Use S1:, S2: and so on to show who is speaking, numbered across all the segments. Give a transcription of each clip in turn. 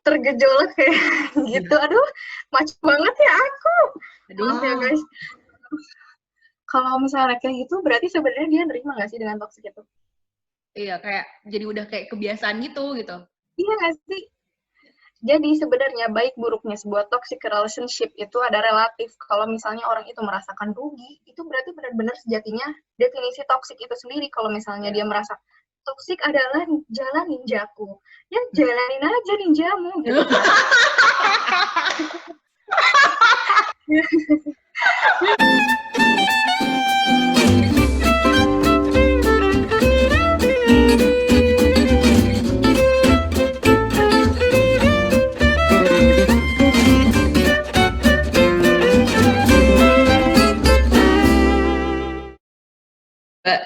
S1: tergejolak kayak gitu. Aduh, macet banget ya aku.
S2: Aduh.
S1: Ya guys. Kalau misalnya kayak gitu, berarti sebenarnya dia nerima nggak sih dengan toxic itu?
S2: Iya, kayak jadi udah kayak kebiasaan gitu.
S1: Iya nggak sih? Jadi sebenarnya baik buruknya sebuah toxic relationship itu ada relatif. Kalau misalnya orang itu merasakan rugi, itu berarti benar-benar sejatinya definisi toxic itu sendiri. Kalau misalnya dia merasa toxic adalah jalan ninjaku, ya jalanin aja ninjamu. Gitu.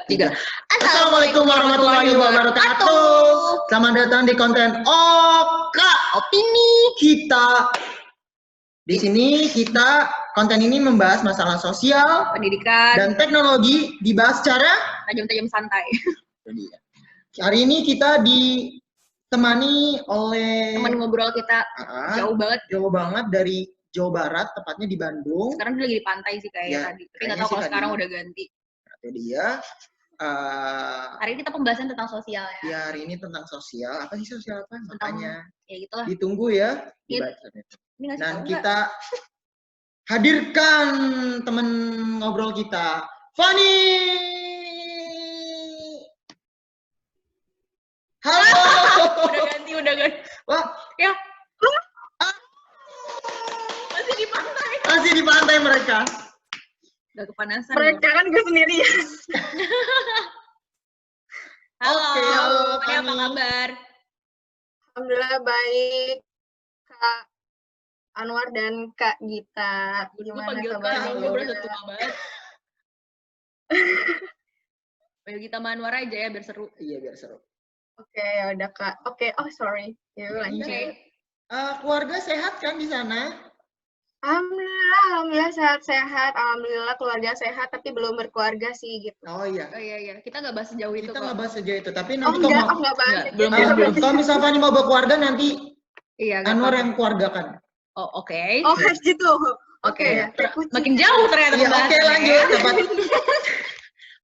S2: Tiga.
S3: Assalamualaikum warahmatullahi wabarakatuh. Selamat datang di konten Oka Opini Kita. Di sini konten ini membahas masalah sosial,
S2: Pendidikan,
S3: dan teknologi dibahas secara
S2: tajam-tajam santai.
S3: Hari ini kita ditemani oleh
S2: Teman ngobrol kita jauh banget
S3: dari Jawa Barat, tepatnya di Bandung.
S2: Sekarang dia lagi di pantai sih kayaknya tadi. Tapi nggak tahu kalau sekarang udah ganti.
S3: Itu dia.
S2: Hari ini kita pembahasan tentang sosial ya.
S3: Ya, hari ini tentang sosial. Apa sih sosial apa? Makanya
S2: ya gitulah.
S3: Ditunggu ya.
S2: Dan
S3: kita hadirkan teman ngobrol kita, Fani. Halo.
S2: Udah ganti.
S3: Wah,
S2: ya.
S3: Masih di pantai mereka.
S2: Udah kepanasan.
S1: Mereka kan gue sendiri.
S2: Halo, apa kabar?
S1: Alhamdulillah baik, Kak Anwar dan Kak Gita.
S2: Gimana kabarnya? Gue berasa tua banget. Ayo kita sama Anwar aja ya biar seru.
S3: Iya, biar seru.
S1: Oke, ya udah Kak. Oke, sorry. Yuk lanjut.
S3: Keluarga sehat kan di sana?
S1: Alhamdulillah sehat-sehat. Alhamdulillah keluarga sehat, tapi belum berkeluarga sih gitu.
S3: Oh iya.
S2: Kita nggak bahas sejauh itu.
S3: Kita nggak bahas sejauh itu, tapi nanti
S1: belum.
S3: Kalau misalnya Fani mau berkeluarga nanti Anwar yang keluargakan.
S2: Oh oke.
S1: Oh gitu.
S2: Oke. Makin jauh ternyata.
S3: Iya, oke lanjut.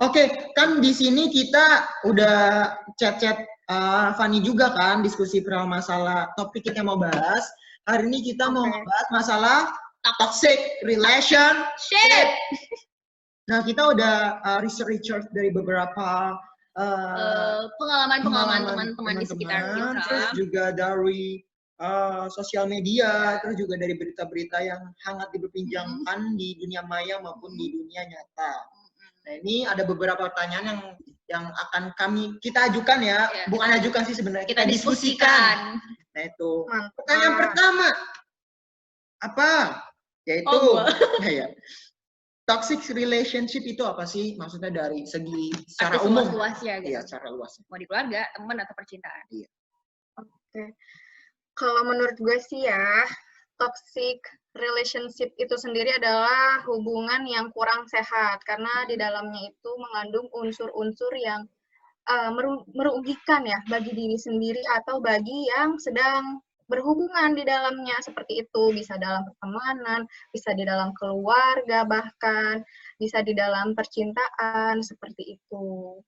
S3: Oke, kan di sini kita udah chat Fani juga kan, diskusi perihal masalah topik kita mau bahas. Hari ini kita mau membahas masalah toxic relationship. Nah, kita udah research dari beberapa
S2: pengalaman teman-teman di sekitar kita.
S3: Terus juga dari sosial media, terus juga dari berita-berita yang hangat diperbincangkan di dunia maya maupun di dunia nyata. Nah, ini ada beberapa pertanyaan yang akan kita ajukan ya. Bukan ajukan sih sebenarnya, kita diskusikan. Nah, itu. Pertanyaan pertama. Apa? Yaitu toxic relationship itu apa sih? Maksudnya dari segi secara umum.
S2: Luas-luasnya gitu.
S3: Iya, secara luas.
S2: Mau di keluarga, teman atau percintaan.
S3: Iya.
S1: Oke. Kalau menurut gue sih ya, toxic relationship itu sendiri adalah hubungan yang kurang sehat karena di dalamnya itu mengandung unsur-unsur yang merugikan ya bagi diri sendiri atau bagi yang sedang berhubungan di dalamnya, seperti itu. Bisa dalam pertemanan, bisa di dalam keluarga, bahkan bisa di dalam percintaan, seperti itu.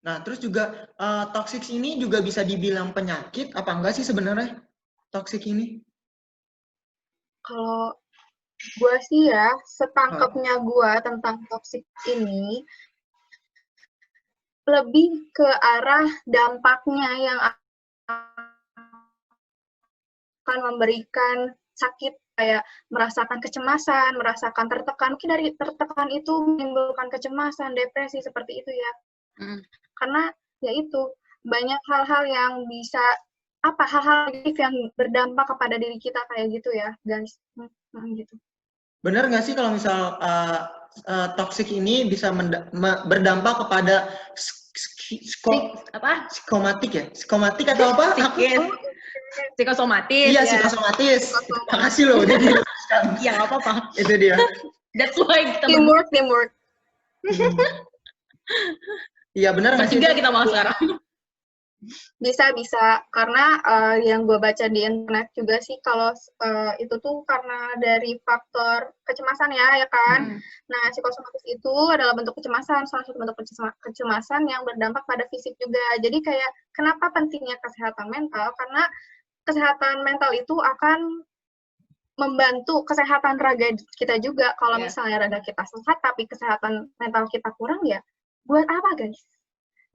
S3: Nah, terus juga toxic ini juga bisa dibilang penyakit apa enggak sih sebenarnya toxic ini?
S1: Kalau gue sih ya, setangkapnya gue tentang toxic ini lebih ke arah dampaknya yang akan memberikan sakit, kayak merasakan kecemasan, merasakan tertekan. Mungkin dari tertekan itu menimbulkan kecemasan, depresi, seperti itu ya. Karena ya itu, banyak hal-hal yang bisa, hal-hal negatif yang berdampak kepada diri kita kayak gitu ya, guys. Gitu.
S3: Benar nggak sih kalau misal toxic ini bisa berdampak kepada psikomatik ya? Psikomatik atau apa?
S2: Psikosomatis.
S3: Iya, psikosomatis. Makasih loh udah dijelaskan.
S2: Iya, nggak apa-apa.
S3: Itu dia.
S2: That's why kita
S1: teamwork.
S3: Iya, benar nggak sih?
S2: Tiga kita mau sekarang.
S1: Bisa, karena yang gue baca di internet juga sih kalau itu tuh karena dari faktor kecemasan ya kan. Nah, psikosomatis itu adalah bentuk kecemasan, salah satu bentuk kecemasan yang berdampak pada fisik juga. Jadi kayak kenapa pentingnya kesehatan mental? Karena kesehatan mental itu akan membantu kesehatan raga kita juga. Kalau misalnya raga kita sehat tapi kesehatan mental kita kurang ya, buat apa guys?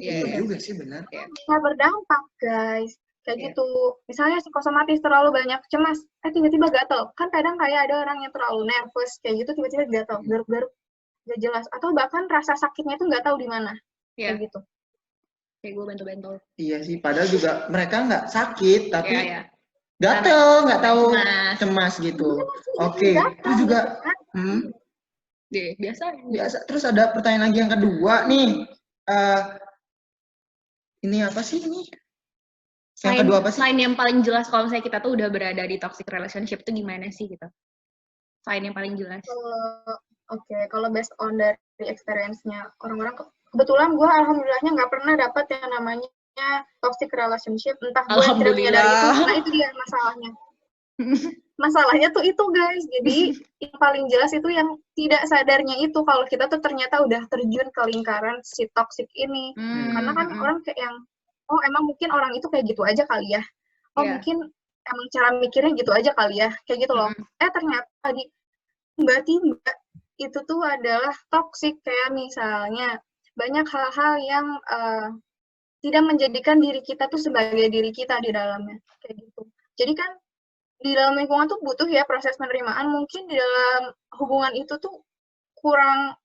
S3: Iya juga sih, benar.
S1: Nggak berdampak guys, kayak gitu. Misalnya psikosomatis terlalu banyak cemas, tiba-tiba gatel. Kan kadang kayak ada orang yang terlalu nervous kayak gitu, tiba-tiba gatel, garuk-garuk, nggak jelas. Atau bahkan rasa sakitnya itu nggak tahu di mana, kayak gitu.
S2: Kayak gue bentol-bentol.
S3: Iya sih, padahal juga mereka nggak sakit, tapi gatel, nggak tahu cemas gitu. Oke, terus juga biasa. Terus ada pertanyaan lagi yang kedua nih. Ini apa sih ini? Yang kedua apa sih?
S2: Sign yang paling jelas kalau misalnya kita tuh udah berada di toxic relationship itu gimana sih gitu? Sign yang paling jelas.
S1: Kalau based on dari experience-nya orang-orang, kebetulan gue alhamdulillahnya nggak pernah dapat yang namanya toxic relationship. Entah gue tidak menyadari itu, nah itu dia masalahnya. Masalahnya tuh itu guys, jadi yang paling jelas itu yang tidak sadarnya itu kalau kita tuh ternyata udah terjun ke lingkaran si toxic ini. Karena kan orang kayak yang, oh emang mungkin orang itu kayak gitu aja kali ya, mungkin emang cara mikirnya gitu aja kali ya, kayak gitu loh. Ternyata tiba-tiba itu tuh adalah toxic, kayak misalnya banyak hal-hal yang tidak menjadikan diri kita tuh sebagai diri kita di dalamnya, kayak gitu. Jadi kan di dalam lingkungan tuh butuh ya proses penerimaan, mungkin di dalam hubungan itu tuh kurang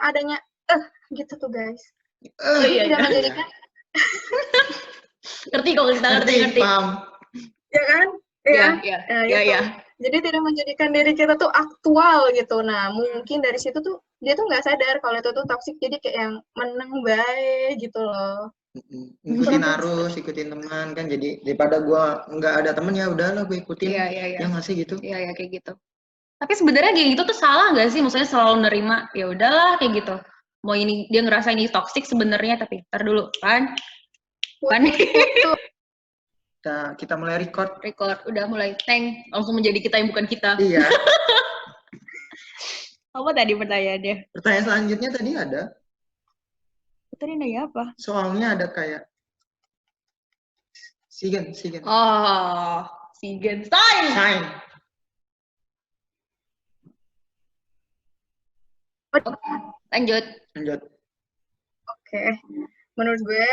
S1: adanya gitu tuh guys. Tidak menjadikan
S2: ngerti kok, kita ngerti
S3: paham.
S1: Ya kan? Iya. Jadi tidak menjadikan diri kita tuh aktual gitu. Nah, mungkin dari situ tuh dia tuh nggak sadar kalau itu tuh toxic, jadi kayak yang meneng bae gitu loh.
S3: Ikutin teman kan, jadi daripada gua nggak ada temen ya udahlah gue ikutin.
S2: Iya.
S3: Yang ngasih gitu.
S2: Iya kayak gitu. Tapi sebenarnya kayak gitu tuh salah nggak sih? Maksudnya selalu nerima, ya udahlah kayak gitu. Mau ini dia ngerasa ini toxic sebenarnya, tapi ntar dulu kan.
S3: Kita mulai record,
S2: udah mulai langsung menjadi kita yang bukan kita.
S3: Iya.
S2: Apa tadi pertanyaannya?
S3: Pertanyaan selanjutnya tadi ada.
S2: Tadi nanya apa?
S3: Soalnya ada kayak Sigen.
S2: Oh, Sigen sign. Lanjut.
S1: Oke. Menurut gue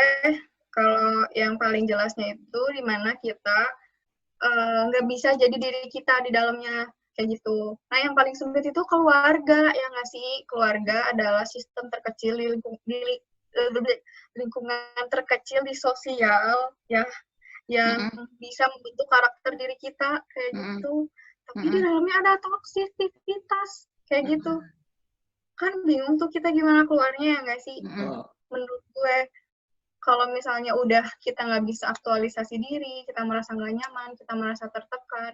S1: kalau yang paling jelasnya itu di mana kita nggak bisa jadi diri kita di dalamnya, kayak gitu. Nah, yang paling sulit itu keluarga, ya nggak sih? Keluarga adalah sistem terkecil di lingkungan terkecil di sosial, ya, yang bisa membentuk karakter diri kita, kayak gitu. Tapi di dalamnya ada toksisitas, kayak gitu. Kan bingung tuh kita gimana keluarnya, ya nggak sih? Menurut gue, kalau misalnya udah kita nggak bisa aktualisasi diri, kita merasa nggak nyaman, kita merasa tertekan,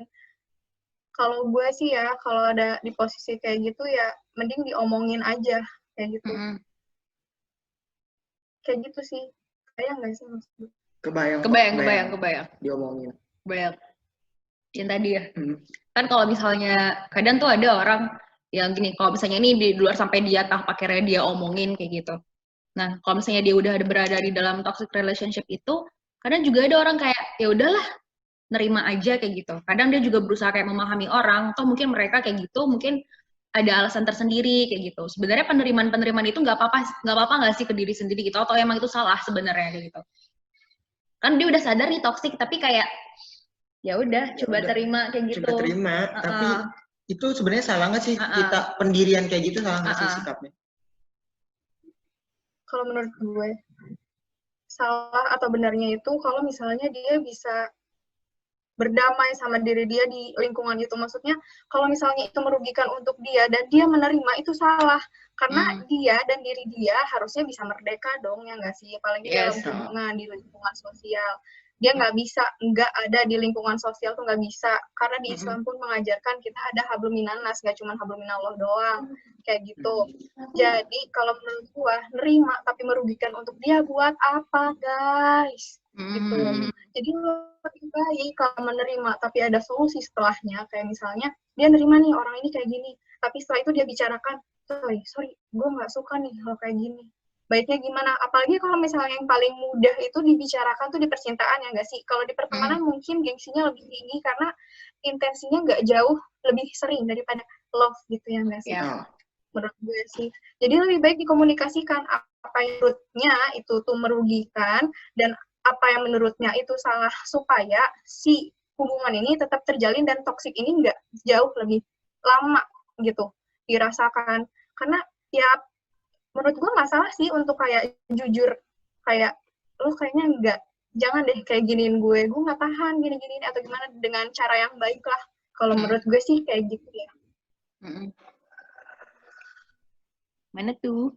S1: kalau gue sih ya, kalau ada di posisi kayak gitu ya, mending diomongin aja, kayak gitu. Kayak gitu sih. Kebayang nggak sih maksudnya?
S2: Kebayang.
S3: Diomongin.
S2: Kebayang. Yang tadi ya. Kan kalau misalnya, kadang tuh ada orang yang gini, kalau misalnya ini di luar sampai dia akhirnya dia omongin kayak gitu. Nah, kalau misalnya dia udah berada di dalam toxic relationship itu, kadang juga ada orang kayak, ya udahlah, nerima aja kayak gitu. Kadang dia juga berusaha kayak memahami orang, atau mungkin mereka kayak gitu, mungkin ada alasan tersendiri kayak gitu. Sebenarnya penerimaan itu nggak apa-apa nggak sih ke diri sendiri gitu, atau emang itu salah sebenarnya kayak gitu. Kan dia udah sadar nih toxic, tapi kayak ya udah coba terima kayak gitu.
S3: Coba terima, tapi itu sebenarnya salah nggak sih kita pendirian kayak gitu, salah nggak sih sikapnya?
S1: Kalau menurut gue, salah atau benarnya itu kalau misalnya dia bisa berdamai sama diri dia di lingkungan itu. Maksudnya, kalau misalnya itu merugikan untuk dia dan dia menerima, itu salah. Karena dia dan diri dia harusnya bisa merdeka dong, ya nggak sih? Apalagi dalam hubungan, di lingkungan sosial. Dia nggak bisa, nggak ada di lingkungan sosial tuh nggak bisa. Karena di Islam pun mengajarkan kita ada hablum minannas, nggak cuma hablum minallah doang. Kayak gitu. Jadi, kalau menurut gua, nerima tapi merugikan untuk dia buat apa, guys? gitu. Jadi lebih baik kalau menerima tapi ada solusi setelahnya, kayak misalnya dia nerima nih orang ini kayak gini, tapi setelah itu dia bicarakan, sorry gue nggak suka nih kalau kayak gini, baiknya gimana? Apalagi kalau misalnya yang paling mudah itu dibicarakan tuh di percintaan, ya nggak sih? Kalau di pertemanan mungkin gengsinya lebih tinggi karena intensinya nggak jauh lebih sering daripada love gitu, ya nggak sih? Menurut gue sih. Jadi lebih baik dikomunikasikan apa yang menurutnya itu tuh merugikan dan apa yang menurutnya itu salah, supaya si hubungan ini tetap terjalin dan toksik ini nggak jauh lebih lama gitu dirasakan. Karena ya menurut gue nggak salah sih untuk kayak jujur, kayak lo kayaknya nggak, jangan deh kayak giniin gue nggak tahan gini-gini atau gimana, dengan cara yang baik lah. Kalau menurut gue sih kayak gitu ya.
S2: Mana tuh?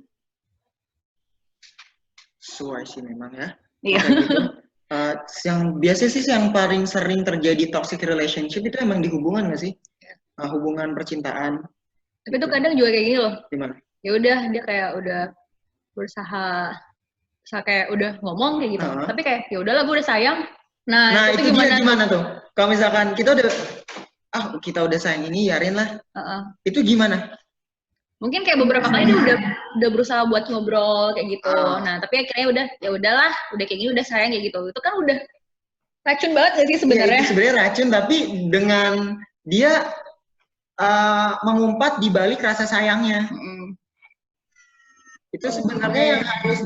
S3: Sesuai sih memang ya.
S2: Iya.
S3: Gitu. Yang biasa sih yang paling sering terjadi toxic relationship itu emang di hubungan nggak sih? Hubungan percintaan.
S2: Tapi tuh kadang juga kayak gini loh.
S3: Gimana?
S2: Ya udah dia kayak udah berusaha kayak udah ngomong kayak gitu. Tapi kayak ya udahlah gue udah sayang. Nah
S3: itu gimana tuh? Kalau misalkan kita udah sayang ini, yarin lah. Itu gimana?
S2: Mungkin kayak beberapa kali dia udah berusaha buat ngobrol kayak gitu. Nah, tapi akhirnya udah kayak gini, udah sayang kayak gitu. Itu kan udah racun banget gak sih sebenarnya?
S3: Iya, itu sebenarnya racun, tapi dengan dia mengumpat di balik rasa sayangnya. Itu sebenarnya yang harus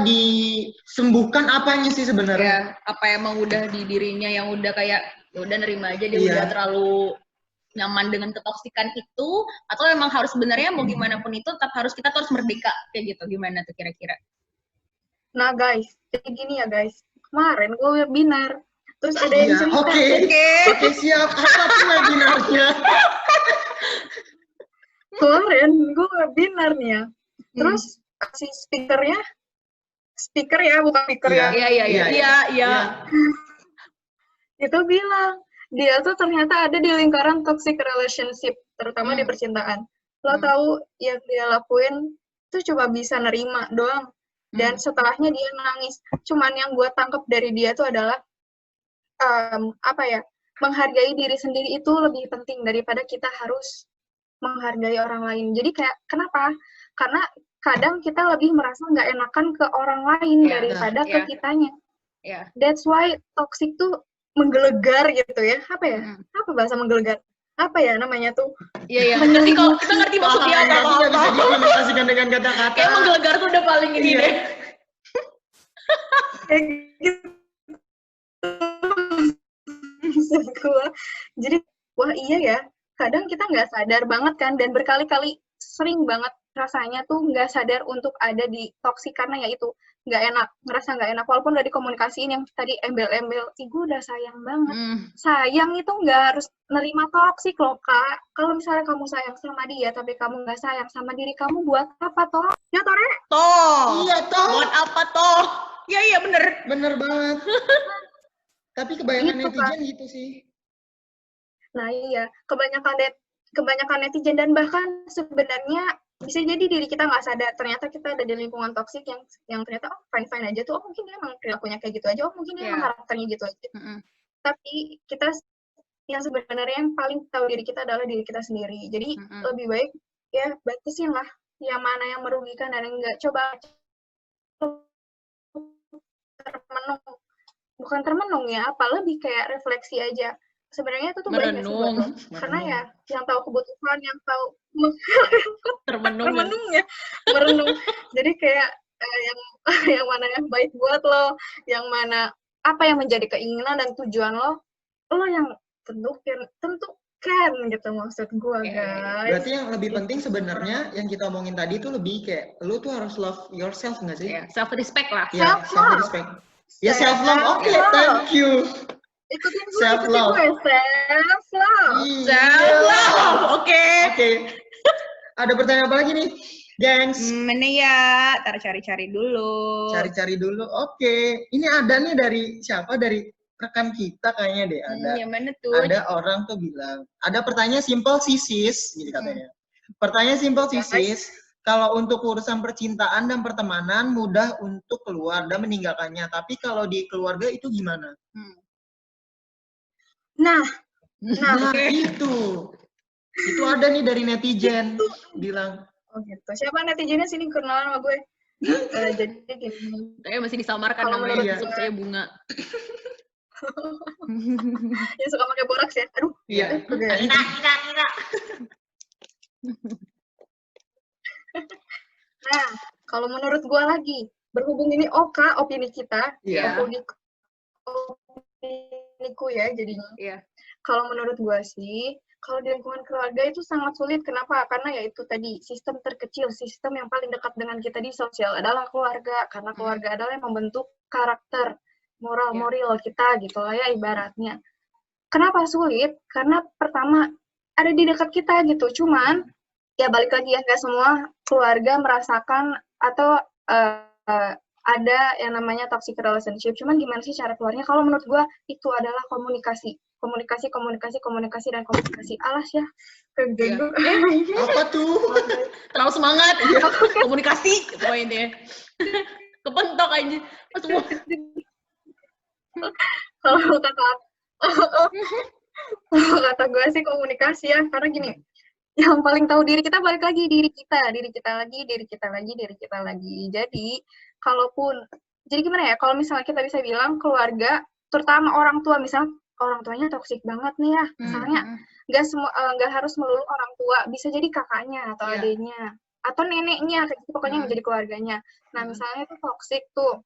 S3: disembuhkan apanya sih sebenarnya?
S2: Ya, apa emang udah di dirinya yang udah kayak ya udah nerima aja dia udah terlalu nyaman dengan ketoksikan itu, atau memang harus sebenarnya mau gimana pun itu tetap kita harus merdeka kayak gitu, gimana tuh kira-kira?
S1: Nah guys, jadi gini ya guys, kemarin gue webinar, terus ada yang cerita.
S3: Oke, siap. Apa tuh webinarnya?
S1: Kemarin gue webinar nih ya, terus si speaker ya, bukan speaker ya.
S2: Iya.
S1: Itu bilang dia tuh ternyata ada di lingkaran toxic relationship, terutama di percintaan. Lo tahu yang dia lakuin tuh cuma bisa nerima doang, dan setelahnya dia nangis. Cuman yang gue tangkap dari dia tuh adalah menghargai diri sendiri itu lebih penting daripada kita harus menghargai orang lain. Jadi kayak kenapa? Karena kadang kita lebih merasa nggak enakan ke orang lain daripada ke kitanya. That's why toxic tuh menggelegar gitu ya. Apa bahasa menggelegar? Apa ya namanya tuh?
S2: Iya. Ngerti kok, kita ngerti maksudnya apa.
S3: Tidak bisa diimplementasikan dengan kata-kata.
S2: Kayak menggelegar tuh udah paling ini deh.
S1: Kayak gitu. Jadi, wah iya ya. Kadang kita nggak sadar banget kan, dan berkali-kali sering banget rasanya tuh nggak sadar untuk ada di toksik karena ya itu nggak enak, ngerasa nggak enak walaupun udah dikomunikasiin yang tadi embel-embel, gue udah sayang banget. Sayang itu nggak harus nerima toksik loh kak. Kalau misalnya kamu sayang sama dia tapi kamu nggak sayang sama diri kamu, buat apa toh? Ya Tore?
S2: Toh.
S3: Iya toh.
S2: Buat apa toh? Iya bener.
S3: Bener banget. Tapi kebanyakan
S1: gitu,
S3: netizen
S1: kan?
S3: gitu sih.
S1: Nah iya, kebanyakan netizen, dan bahkan sebenarnya bisa jadi diri kita nggak sadar ternyata kita ada di lingkungan toksik yang ternyata fine aja tuh, mungkin dia emang perilakunya kayak gitu aja, mungkin dia emang karakternya gitu aja. Tapi kita yang sebenarnya yang paling tahu diri kita adalah diri kita sendiri. Jadi lebih baik ya batasin lah yang mana yang merugikan dan enggak. Coba bukan termenung ya, lebih kayak refleksi aja. Sebenarnya itu tuh baik
S2: merenung.
S1: Karena ya yang tahu kebutuhan, yang tahu
S2: termenung
S1: ya, merenung. Jadi kayak yang mana yang baik buat lo, yang mana apa yang menjadi keinginan dan tujuan lo yang tentukan gitu maksud gue guys.
S3: Berarti yang lebih penting sebenarnya yang kita omongin tadi itu lebih kayak lo tuh harus love yourself nggak sih?
S2: Self respect lah.
S3: Ya, self respect. Ya self love. Oke, thank you.
S1: Ikutin gue,
S3: self-love.
S2: Oke.
S3: Ada pertanyaan apa lagi nih, gengs?
S2: Mana ya? Ntar cari-cari dulu.
S3: Oke. Ini ada nih dari siapa? Dari rekan kita kayaknya deh.
S2: Yang mana tuh?
S3: Ada orang tuh bilang, ada pertanyaan simple sisis, gitu katanya. Pertanyaan simple sisis. kalau untuk urusan percintaan dan pertemanan mudah untuk keluar dan meninggalkannya. Tapi kalau di keluarga itu gimana?
S1: Nah,
S3: Nah,
S2: Oke.
S3: itu ada nih dari netizen bilang.
S1: oh gitu. Siapa netizennya sini kenalan sama gue? Jadi gini.
S2: Saya masih disamarkan
S1: Kalau
S2: namanya,
S3: menurut
S2: sebut
S1: gue-
S2: saya Bunga.
S1: Yang suka pakai boraks ya. Aduh.
S2: Iya.
S1: Oke. Nah, kalau menurut gue lagi, berhubung ini opini kita,
S2: Iya.
S1: opiniku ya jadinya.
S2: Iya.
S1: Kalau menurut gue sih, kalau di lingkungan keluarga itu sangat sulit. Kenapa? Karena ya itu tadi, sistem terkecil, sistem yang paling dekat dengan kita di sosial adalah keluarga. Karena keluarga adalah yang membentuk karakter, moral kita gitu lah ya ibaratnya. Kenapa sulit? Karena pertama, ada di dekat kita gitu. Cuman, ya balik lagi ya, nggak semua keluarga merasakan atau ada yang namanya toxic relationship. Cuman gimana sih cara keluarnya? Kalau menurut gue itu adalah komunikasi. Komunikasi. Alas ya.
S2: Iya.
S3: Apa tuh?
S2: Terlalu semangat. Komunikasi. Pokoknya. Kepentok aja. Semua.
S1: Kalau kata gue sih komunikasi ya. Karena gini, yang paling tahu diri kita balik lagi diri kita lagi. Jadi jadi gimana ya, kalau misalnya kita bisa bilang keluarga, terutama orang tua, misalnya orang tuanya toksik banget nih ya, misalnya nggak harus melulu orang tua, bisa jadi kakaknya atau adiknya atau neneknya, kayak gitu, pokoknya yang menjadi keluarganya. Nah misalnya itu toksik tuh,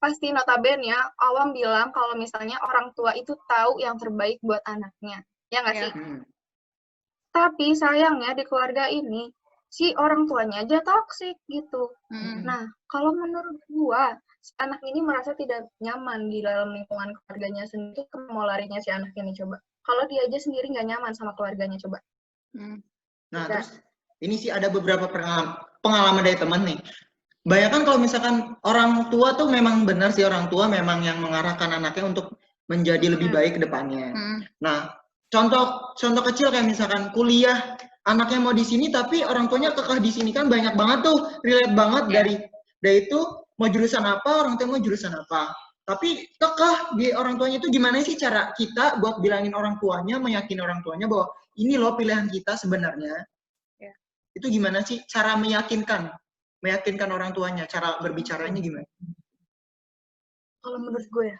S1: pasti notabene ya awam bilang kalau misalnya orang tua itu tahu yang terbaik buat anaknya, ya nggak sih? Tapi sayangnya di keluarga ini, si orang tuanya aja toksik gitu. Nah, kalau menurut gua, si anak ini merasa tidak nyaman di dalam lingkungan keluarganya sendiri, mau larinya si anak ini coba. Kalau dia aja sendiri nggak nyaman sama keluarganya coba.
S3: Nah, terus ini sih ada beberapa pengalaman dari teman nih. Bayangkan kalau misalkan orang tua tuh memang benar sih, orang tua memang yang mengarahkan anaknya untuk menjadi lebih baik ke depannya. Nah, contoh kecil kayak misalkan kuliah, anaknya mau di sini tapi orang tuanya kekeh di sini, kan banyak banget tuh, relate banget dari itu mau jurusan apa, orang tua mau jurusan apa. Tapi kekeh di orang tuanya itu, gimana sih cara kita buat bilangin orang tuanya, meyakini orang tuanya bahwa ini loh pilihan kita sebenarnya. Itu gimana sih cara meyakinkan orang tuanya, cara berbicaranya gimana?
S1: Kalau menurut gue ya,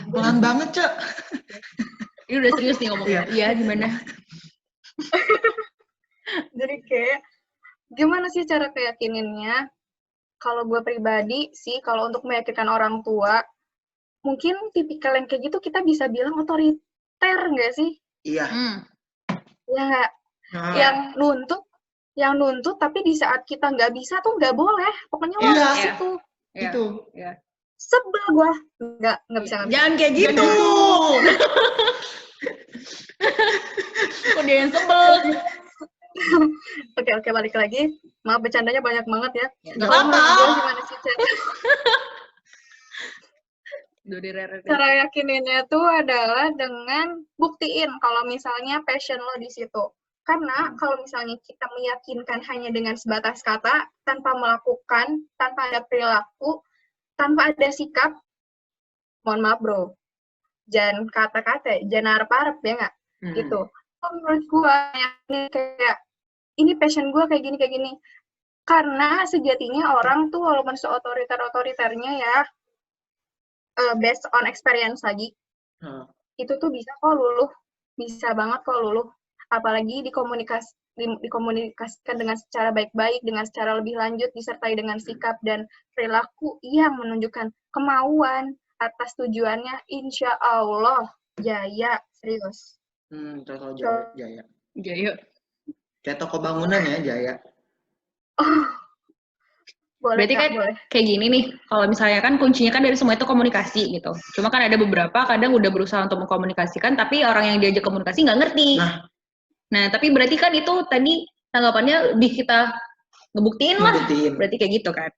S3: pelan banget, Cak.
S2: Ini udah serius nih ngomongnya. Iya, gimana?
S1: Jadi kayak, gimana sih cara keyakininnya? Kalau gue pribadi sih, kalau untuk meyakinkan orang tua, mungkin tipikal yang kayak gitu kita bisa bilang otoriter nggak sih?
S3: Iya.
S1: Ya nggak? Yang nuntut, tapi di saat kita nggak bisa tuh nggak boleh. Pokoknya lo harus itu.
S3: Itu.
S1: Sebel gue. Nggak bisa.
S2: Jangan kayak gitu. Kok dia yang sebel?
S1: Oke, balik lagi. Maaf, bercandanya banyak banget ya.
S2: Nggak apa-apa.
S1: Gimana sih cara yakininnya tuh adalah dengan buktiin kalau misalnya passion lo di situ. Karena kalau misalnya kita meyakinkan hanya dengan sebatas kata, tanpa melakukan, tanpa ada perilaku, tanpa ada sikap, mohon maaf bro, jangan kata-kata, jangan harap-harap ya nggak? Gitu. Menurut gue, kayak ini passion gue kayak gini. Karena sejatinya orang tuh walaupun seotoriter-otoriternya ya, based on experience lagi, itu tuh bisa kok luluh, bisa banget kok luluh. Apalagi dikomunikasikan dengan secara baik-baik, dengan secara lebih lanjut, disertai dengan sikap dan perilaku yang menunjukkan kemauan atas tujuannya, insya Allah jaya, serius.
S3: Total jaya.
S2: Jaya.
S3: Kayak toko bangunan ya, Jaya.
S2: Berarti kan kayak gini nih, kalau misalnya kan kuncinya kan dari semua itu komunikasi gitu. Cuma kan ada beberapa kadang udah berusaha untuk mengkomunikasikan, tapi orang yang diajak komunikasi nggak ngerti. Nah, tapi berarti kan itu tadi tanggapannya lebih kita ngebuktiin lah. Berarti kayak gitu kan.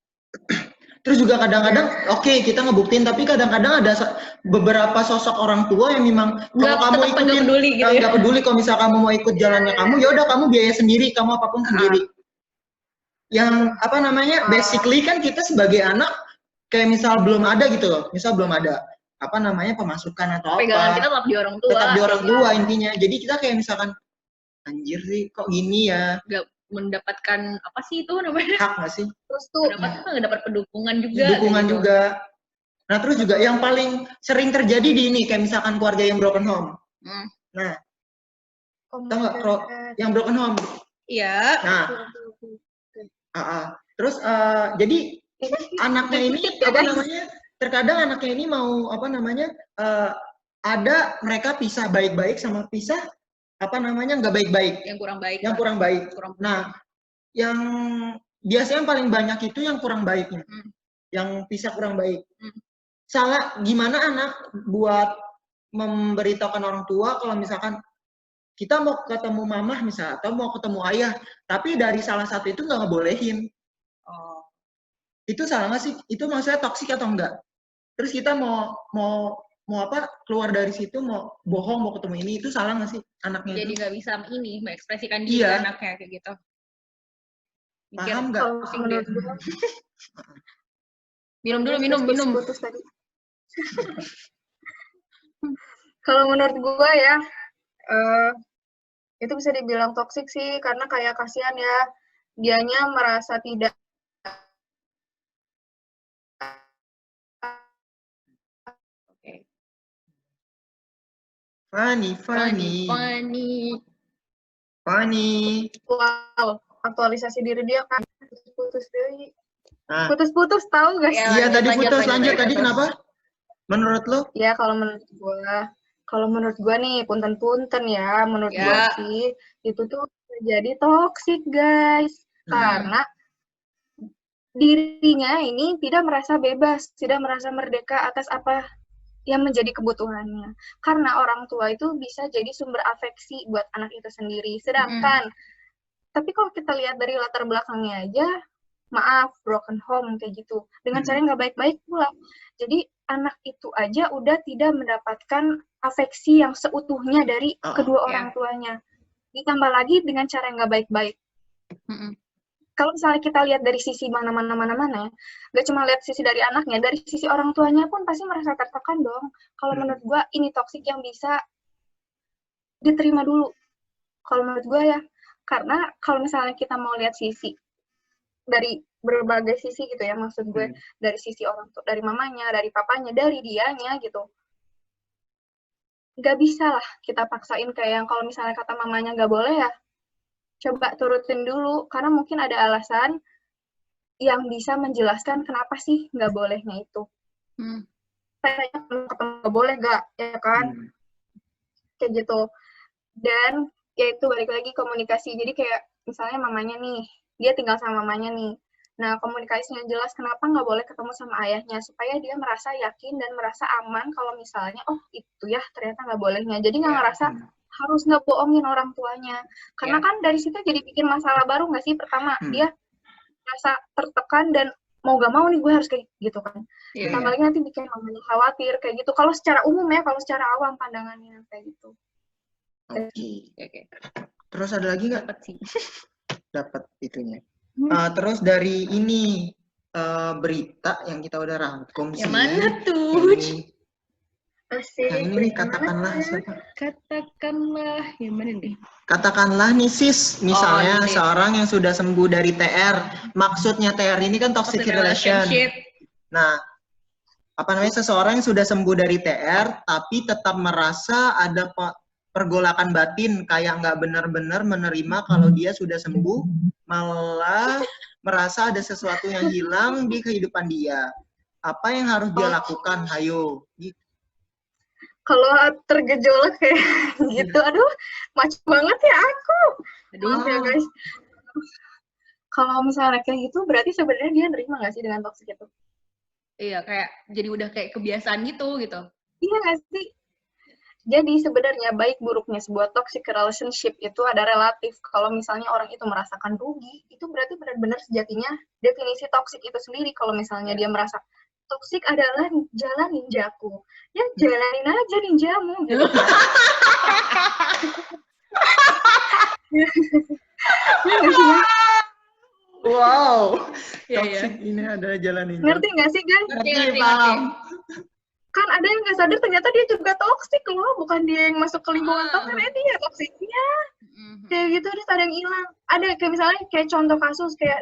S3: Terus juga kadang-kadang, kita ngebuktiin, tapi kadang-kadang ada beberapa sosok orang tua yang memang kalau kamu ikutin, nggak peduli kalau misalnya kamu mau ikut jalannya kamu, ya udah kamu biaya sendiri, kamu apapun sendiri. yang apa namanya, basically kan kita sebagai anak kayak misal belum ada gitu loh, misal belum ada apa namanya pemasukan atau
S2: Pegangan kita
S3: apa,
S2: tetap di orang tua.
S3: tetap di orang tua intinya. Jadi kita kayak misalkan anjir sih kok gini ya,
S2: Gak mendapatkan apa sih itu namanya?
S3: hak nggak sih?
S1: Terus tuh
S2: Nggak dapat pendukungan juga.
S3: Dukungan
S2: gitu.
S3: juga. Nah terus juga yang paling sering terjadi di ini kayak misalkan keluarga yang broken home. Nah, tahu nggak yang broken home?
S2: Iya.
S3: Nah, terus jadi anaknya ini apa namanya? Terkadang anaknya ini mau apa namanya? Ada mereka pisah baik-baik sama pisah apa namanya nggak baik-baik.
S2: Yang kurang baik.
S3: Yang kurang baik. Nah, yang biasanya yang paling banyak itu yang kurang baiknya. Yang pisah kurang baik. Salah gimana anak buat memberitahukan orang tua kalau misalkan kita mau ketemu mamah misalnya atau mau ketemu ayah, tapi dari salah satu itu nggak ngebolehin. Itu salah nggak sih? Itu maksudnya toksik atau enggak? Terus kita mau apa keluar dari situ mau bohong mau ketemu ini, itu salah nggak sih anaknya?
S2: Jadi nggak bisa ini mengekspresikan diri anaknya kayak gitu.
S3: Paham nggak?
S2: Minum dulu, minum.
S1: Putus tadi. Kalau menurut gue ya, itu bisa dibilang toksik sih, karena kayak kasihan ya, dianya merasa tidak
S3: funny.
S1: Wow, aktualisasi diri dia kan putus deh. Putus tahu gak sih?
S3: Iya tadi putus, lanjut tadi kenapa? Menurut lo?
S1: Ya kalau menurut gua nih punten ya, menurut gua sih itu tuh jadi toksik guys, karena dirinya ini tidak merasa bebas, tidak merasa merdeka atas apa yang menjadi kebutuhannya. Karena orang tua itu bisa jadi sumber afeksi buat anak itu sendiri. Sedangkan, tapi kalau kita lihat dari latar belakangnya aja, maaf, broken home kayak gitu. Dengan cara nggak baik-baik pula. Jadi anak itu aja udah tidak mendapatkan afeksi yang seutuhnya dari kedua orang tuanya. Ditambah lagi dengan cara yang nggak baik-baik. Kalau misalnya kita lihat dari sisi mana-mana, nggak cuma lihat sisi dari anaknya, dari sisi orang tuanya pun pasti merasa tertekan dong. Kalau menurut gue, ini toksik yang bisa diterima dulu. Kalau menurut gue ya, karena kalau misalnya kita mau lihat sisi, dari berbagai sisi gitu ya, maksud gue, dari sisi orang tua, dari mamanya, dari papanya, dari dianya gitu. Nggak bisa lah kita paksain kayak yang kalau misalnya kata mamanya nggak boleh ya, coba turutin dulu, karena mungkin ada alasan yang bisa menjelaskan kenapa sih nggak bolehnya itu. Kayaknya ketemu nggak boleh nggak, ya kan? Kayak gitu. Dan ya itu balik lagi komunikasi. Jadi kayak misalnya mamanya nih, dia tinggal sama mamanya nih. Nah komunikasinya jelas kenapa nggak boleh ketemu sama ayahnya, supaya dia merasa yakin dan merasa aman kalau misalnya, oh itu ya ternyata nggak bolehnya. Jadi nggak ngerasa harus ngebohongin orang tuanya. Karena kan dari situ jadi bikin masalah baru nggak sih? Pertama, dia merasa tertekan dan mau gak mau nih gue harus kayak gitu kan. Tambah lagi nanti bikin mamanya khawatir kayak gitu. Kalau secara umum ya, kalau secara awam pandangannya kayak gitu.
S3: Oke. Terus ada lagi nggak? Dapat itunya. Terus dari ini berita yang kita udah rangkum sih.
S2: Yang mana tuh?
S3: Yang ini katakanlah siapa?
S2: Katakanlah yang mana nih?
S3: Katakanlah nih sis, misalnya seorang yang sudah sembuh dari TR. Maksudnya TR ini kan toxic relationship. Nah, apa namanya, seseorang yang sudah sembuh dari TR tapi tetap merasa ada pergolakan batin, kayak nggak benar-benar menerima kalau dia sudah sembuh, malah merasa ada sesuatu yang hilang di kehidupan dia. Apa yang harus dia lakukan? Hayo.
S1: Kalau tergejolak kayak gitu, aduh, macet banget ya aku. Maaf ya guys. Kalau misalnya kayak gitu, berarti sebenarnya dia nerima nggak sih dengan toxic itu?
S2: Iya, kayak jadi udah kayak kebiasaan gitu.
S1: Iya nggak sih? Jadi sebenarnya baik buruknya sebuah toxic relationship itu ada relatif. Kalau misalnya orang itu merasakan rugi, itu berarti benar-benar sejatinya definisi toxic itu sendiri. Kalau misalnya dia merasa toksik adalah jalan ninjaku. Ya jalanin aja ninjamu gitu.
S3: Wow. ini ada jalan ninja.
S1: Ngerti nggak sih, guys?
S2: Ngerti.
S3: Paham.
S1: Kan ada yang nggak sadar ternyata dia juga toksik loh, bukan dia yang masuk ke lingkungan toksik, ternyata dia toksiknya. Kayak gitu, terus ada yang hilang. Ada kayak misalnya kayak contoh kasus kayak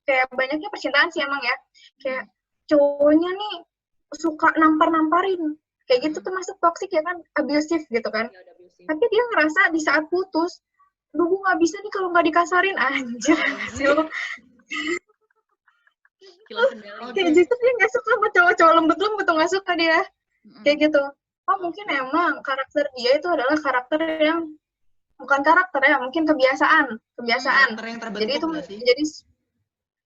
S1: kayak banyaknya percintaan sih emang ya. Kayak cowoknya nih suka namparin. Kayak gitu tuh masuk toksik ya kan, abusive gitu kan. Tapi dia ngerasa di saat putus, gue nggak bisa nih kalau nggak dikasarin, anjir. Kayak gitu dia nggak suka sama cowok-cowok lembut-lembut tuh, nggak suka dia. Kayak gitu. Oh mungkin emang karakter dia itu adalah karakter yang bukan karakter ya, mungkin kebiasaan.
S3: Karakter yang terbentuk
S1: Jadi itu
S3: nggak sih?
S1: jadi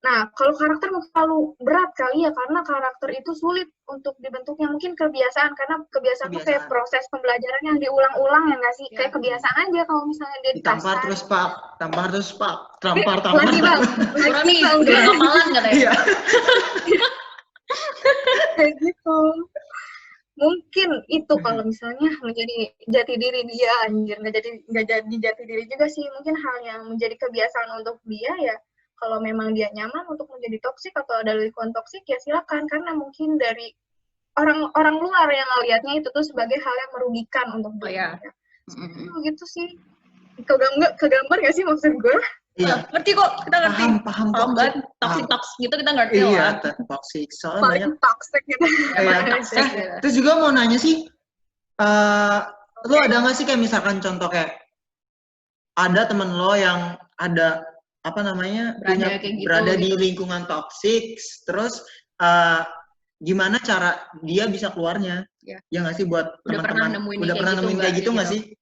S1: nah, kalau karakter mungkin terlalu berat kali ya, karena karakter itu sulit untuk dibentuknya. Mungkin kebiasaan, karena kebiasaan itu kayak proses pembelajaran yang diulang-ulang ya nggak sih?
S2: Ya.
S1: Kayak kebiasaan aja kalau misalnya dia
S3: Ditampar
S1: dikasar.
S3: terus pak, tampar.
S1: Lagi bang,
S2: Kurang nih,
S1: Bang.
S2: udah kapalan katanya.
S3: Iya.
S1: Kayak gitu. Mungkin itu kalau misalnya menjadi jati diri dia, anjir, nggak jadi jati diri juga sih. Mungkin hal yang menjadi kebiasaan untuk dia ya. Kalau memang dia nyaman untuk menjadi toksik atau ada lingkungan toksik ya silakan, karena mungkin dari orang luar yang ngelihatnya itu tuh sebagai hal yang merugikan untuk dia. Gitu sih. Kegambar nggak sih maksud gue?
S3: Iya.
S2: Ngerti kok, kita ngerti.
S3: Paham
S2: banget. Toxic gitu kita ngerti lah.
S3: Iya, toxic. Soalnya banyak.
S1: Paling toxic gitu.
S3: Terus juga mau nanya sih, lo ada nggak sih kayak misalkan contoh kayak ada temen lo yang ada apa namanya berada di lingkungan toxic, terus gimana cara dia bisa keluarnya? Ya nggak sih buat teman-teman udah pernah nemuin kayak gitu nggak sih?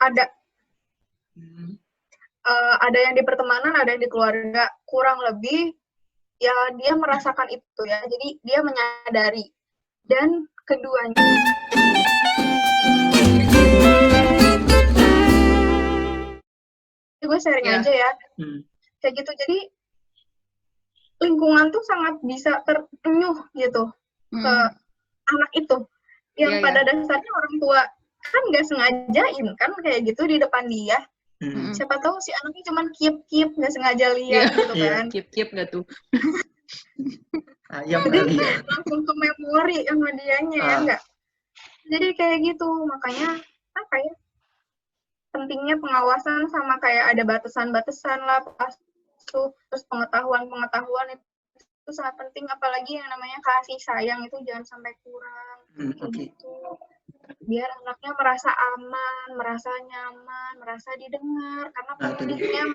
S1: Ada. Ada yang di pertemanan, ada yang di keluarga, kurang lebih ya dia merasakan itu ya, jadi dia menyadari. Dan keduanya gue sharing aja ya, kayak gitu. Jadi lingkungan tuh sangat bisa terenyuh gitu ke anak itu, yang pada dasarnya orang tua kan nggak sengajain kan kayak gitu di depan dia. Siapa tahu si anaknya cuman keep nggak sengaja lihat gitu kan.
S2: Keep nggak tuh.
S1: Jadi langsung ke memori sama dianya ya enggak. Jadi kayak gitu, makanya apa ya, pentingnya pengawasan sama kayak ada batasan-batasan lah pas tuh, terus pengetahuan itu sangat penting, apalagi yang namanya kasih sayang itu jangan sampai kurang. Gitu. Biar anaknya merasa aman, merasa nyaman, merasa didengar, karena pentingnya